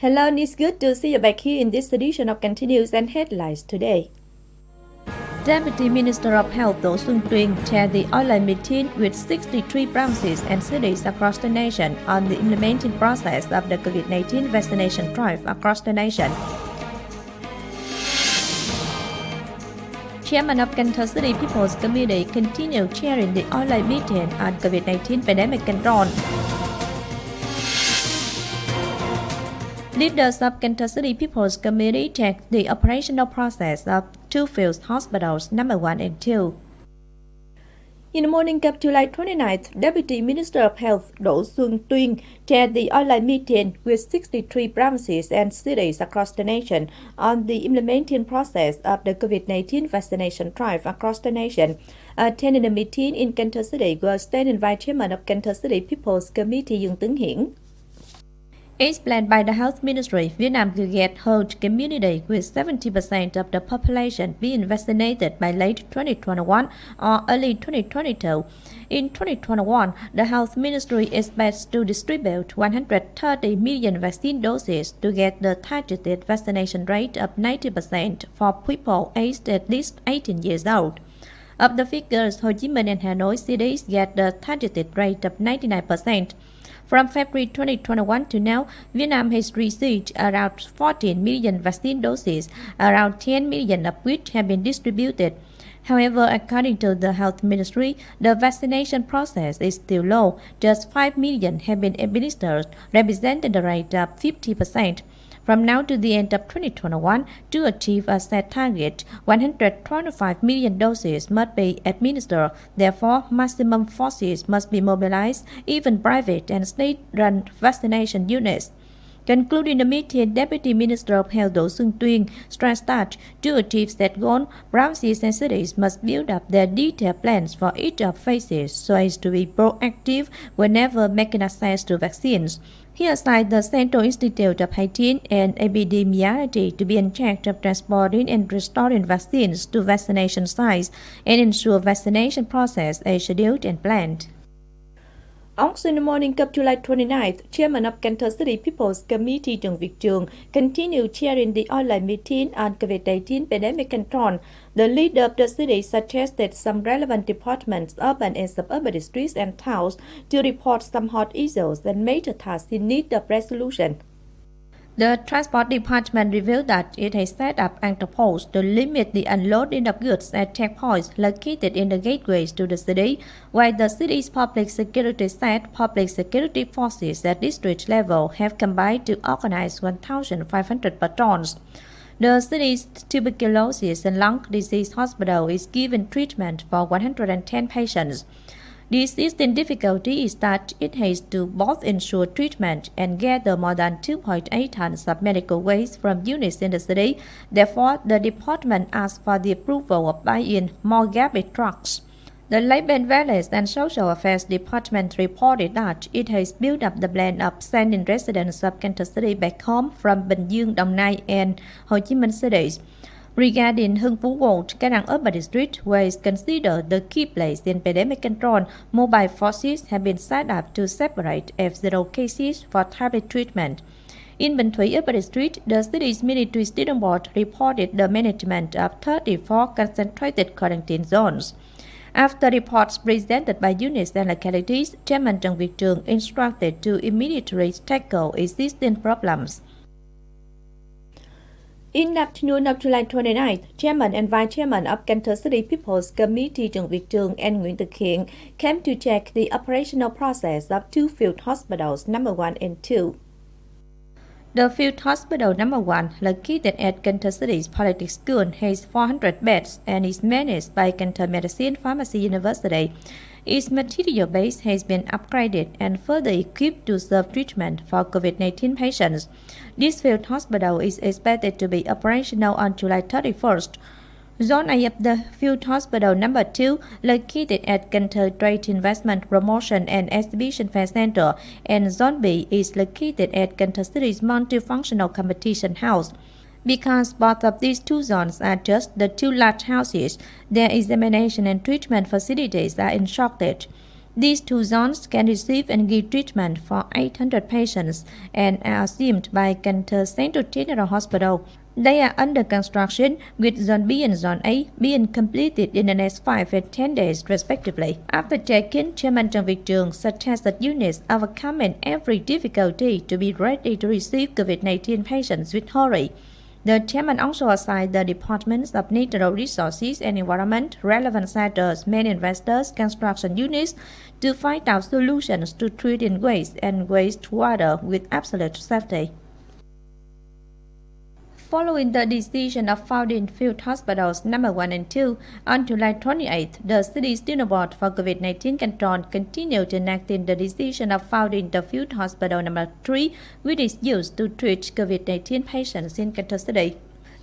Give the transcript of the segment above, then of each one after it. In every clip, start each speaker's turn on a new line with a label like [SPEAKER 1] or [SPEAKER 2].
[SPEAKER 1] Hello, and it's good to see you back here in this edition of Continuous and Headlines today. Deputy Minister of Health Do Xuân Tuyên chaired the online meeting with 63 provinces and cities across the nation on the implementing process of the COVID-19 vaccination drive across the nation. Chairman of Cần Thơ City People's Committee continued chairing the online meeting on COVID-19 pandemic control. Leaders of Cần Thơ City People's Committee checked the operational process of two field hospitals, number 1 and 2. In the morning of July 29th, Deputy Minister of Health Do Xuân Tuyên chaired the online meeting with 63 provinces and cities across the nation on the implementing process of the COVID-19 vaccination drive across the nation. Attending the meeting in Cần Thơ City was Standing Vice Chairman of Cần Thơ City People's Committee Dương Tấn Hiển. As planned by the Health Ministry, Vietnam will get herd immunity with 70% of the population being vaccinated by late 2021 or early 2022. In 2021, the Health Ministry expects to distribute 130 million vaccine doses to get the targeted vaccination rate of 90% for people aged at least 18 years old. Of the figures, Ho Chi Minh and Hanoi cities get the targeted rate of 99%. From February 2021 to now, Vietnam has received around 14 million vaccine doses, around 10 million of which have been distributed. However, according to the Health Ministry, the vaccination process is still low. Just 5 million have been administered, representing the rate of 50%. From now to the end of 2021, to achieve a set target, 125 million doses must be administered. Therefore, maximum forces must be mobilized, even private and state-run vaccination units. Concluding the meeting, Deputy Minister of Health Do Xuân Tuyên stressed that to achieve that goal, provinces and cities must build up their detailed plans for each of phases so as to be proactive whenever making access to vaccines. He assigned the Central Institute of Hygiene and Epidemiology to be in charge of transporting and restoring vaccines to vaccination sites and ensure vaccination process as scheduled and planned. Also in the morning of July 29th, Chairman of Cần Thơ City People's Committee Trần Việt Trường continued chairing the online meeting on COVID-19 pandemic control. The leader of the city suggested some relevant departments, urban and suburban districts and towns to report some hot issues and major tasks in need of resolution. The Transport Department revealed that it has set up entrepôts to limit the unloading of goods at checkpoints located in the gateways to the city, while the city's public security said public security forces at district level have combined to organize 1,500 patrols. The city's tuberculosis and lung disease hospital is giving treatment for 110 patients. The existing difficulty is that it has to both ensure treatment and gather more than 2.8 tons of medical waste from units in the city. Therefore, the department asked for the approval of buying more garbage trucks. The Labor and Wellness and Social Affairs Department reported that it has built up the plan of sending residents of Cần Thơ City back home from Bình Dương, Đồng Nai, and Ho Chi Minh cities. Regarding Hưng Phú Ward, Ca Năng Urban District, where is considered the key place in pandemic control, mobile forces have been set up to separate F0 cases for target treatment. In Bình Thủy Urban District, the city's military student board reported the management of 34 concentrated quarantine zones. After reports presented by units and localities, Chairman Trần Việt Trường instructed to immediately tackle existing problems. In the afternoon of July 29th, Chairman and Vice Chairman of Cần Thơ City People's Committee Trần Việt Trường and Nguyễn Thực Hiện came to check the operational process of two field hospitals, number 1 and 2. The field hospital number 1, located at Cần Thơ City's Politics School, has 400 beds and is managed by Cần Thơ Medicine Pharmacy University. Its material base has been upgraded and further equipped to serve treatment for COVID-19 patients. This field hospital is expected to be operational on July 31st. Zone A of the field hospital number 2, located at Cần Thơ Trade Investment Promotion and Exhibition Fair Center, and Zone B is located at Cần Thơ City's Multifunctional Competition House. Because both of these two zones are just the two large houses, their examination and treatment facilities are in shortage. These two zones can receive and give treatment for 800 patients and are assumed by Cần Thơ Central General Hospital. They are under construction, with Zone B and Zone A being completed in the next 5 and 10 days, respectively. After checking, Chairman Trần Việt Trường suggests that units overcoming every difficulty to be ready to receive COVID-19 patients with hurry. The chairman also assigned the Departments of Natural Resources and Environment, relevant sectors, main investors, construction units to find out solutions to treating waste and wastewater with absolute safety. Following the decision of founding field hospitals number 1 and 2, on July 28th, the city's Steering Board for COVID-19 Control continued enacting the decision of founding the field hospital number 3, which is used to treat COVID-19 patients in Cần Thơ City.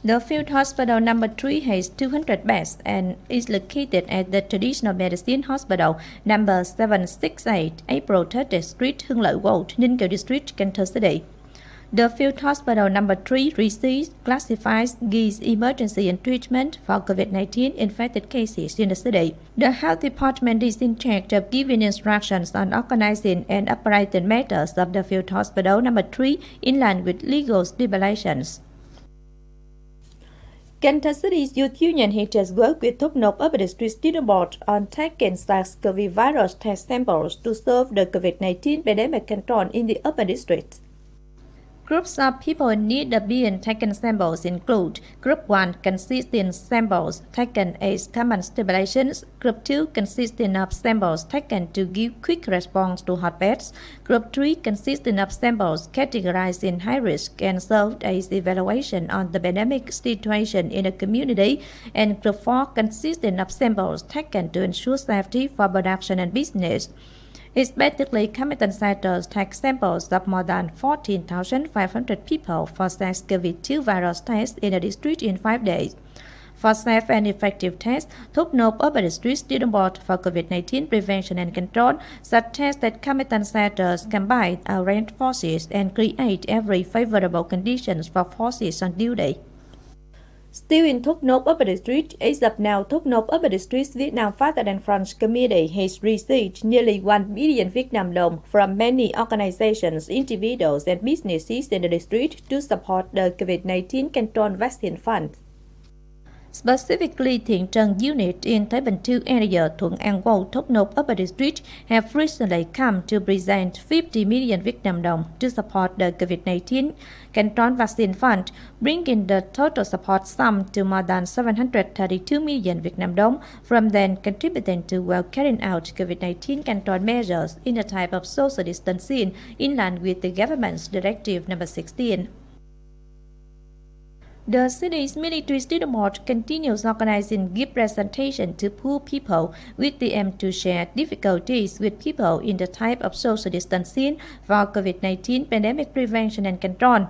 [SPEAKER 1] The field hospital number 3 has 200 beds and is located at the Traditional Medicine Hospital number 768, April 30th Street, Hưng Lợi Road, Ninh Kiều District, Cần Thơ City. The field hospital number 3 receives, classifies, gives emergency and treatment for COVID-19 infected cases in the city. The health department is in charge of giving instructions on organizing and operating matters of the field hospital number 3 in line with legal stipulations. Cần Thơ City's Youth Union has worked with Thốt Nốt Upper District Steering Board on taking SARS-CoV virus test samples to serve the COVID-19 pandemic control in the Upper District. Groups of people in need of being taken samples include Group 1 consisting samples taken as common stipulations, Group 2 consisting of samples taken to give quick response to hotbeds, Group 3 consisting of samples categorized in high risk and served as evaluation on the pandemic situation in a community, and Group 4 consisting of samples taken to ensure safety for production and business. Expectedly, competent centers take samples of more than 14,500 people for SARS-CoV-2 virus tests in the district in 5 days. For safe and effective tests, Thốt Nốt Upper District Steering Board for COVID-19 prevention and control suggests that competent centers combine arrange forces and create every favorable conditions for forces on duty. Still in Thốt Nốt Upper District, as of now, Thốt Nốt Upper District's Vietnam Father and Friends Committee has received nearly 1 billion Vietnam dong from many organizations, individuals, and businesses in the district to support the COVID-19 control vaccine fund. Specifically, Thiện Trần unit in Thái Bình 2 area, Thuận An Wo, Thốt Nốt Upper District have recently come to present 50 million Vietnam dong to support the COVID-19 control vaccine fund, bringing the total support sum to more than 732 million Vietnam dong from them contributing to well carrying out COVID-19 control measures in a type of social distancing in line with the government's Directive number 16. The city's military steering board continues organizing gift presentation to poor people with the aim to share difficulties with people in the type of social distancing for COVID-19 pandemic prevention and control.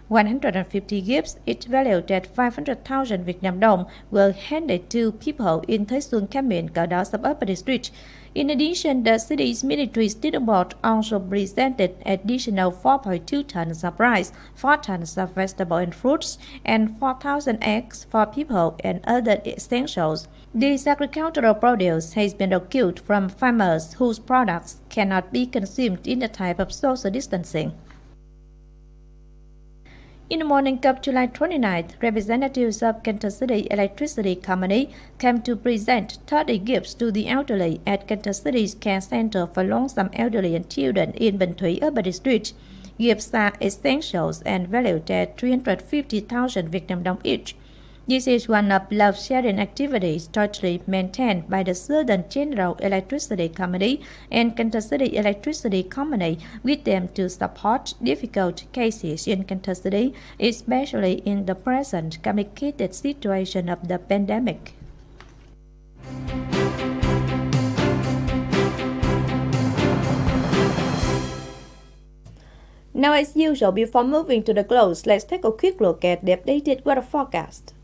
[SPEAKER 1] 150 gifts, each valued at 500,000 Vietnam dong, were handed to people in Thái Xuân Camin, Cờ Đỏ of Upper District. In addition, the city's military steering board also presented additional 4.2 tons of rice, 4 tons of vegetables and fruits, and 4,000 eggs for people and other essentials. This agricultural produce has been procured from farmers whose products cannot be consumed in the type of social distancing. In the morning of July 29th, representatives of Cần Thơ City Electricity Company came to present 30 gifts to the elderly at Cần Thơ City's Care Center for Lonesome Elderly and Children in Bình Thủy Upper District. Gifts are essentials and valued at 350,000 Vietnam dong each. This is one of love-sharing activities totally maintained by the Southern General Electricity Company and Cần Thơ City Electricity Company with them to support difficult cases in Cần Thơ City, especially in the present complicated situation of the pandemic. Now, as usual, before moving to the close, let's take a quick look at the updated weather forecast.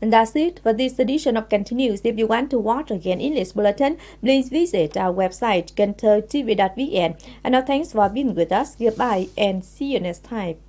[SPEAKER 1] And that's it for this edition of Continues. If you want to watch again English Bulletin, please visit our website kenthtotv.vn. And now thanks for being with us. Goodbye and see you next time.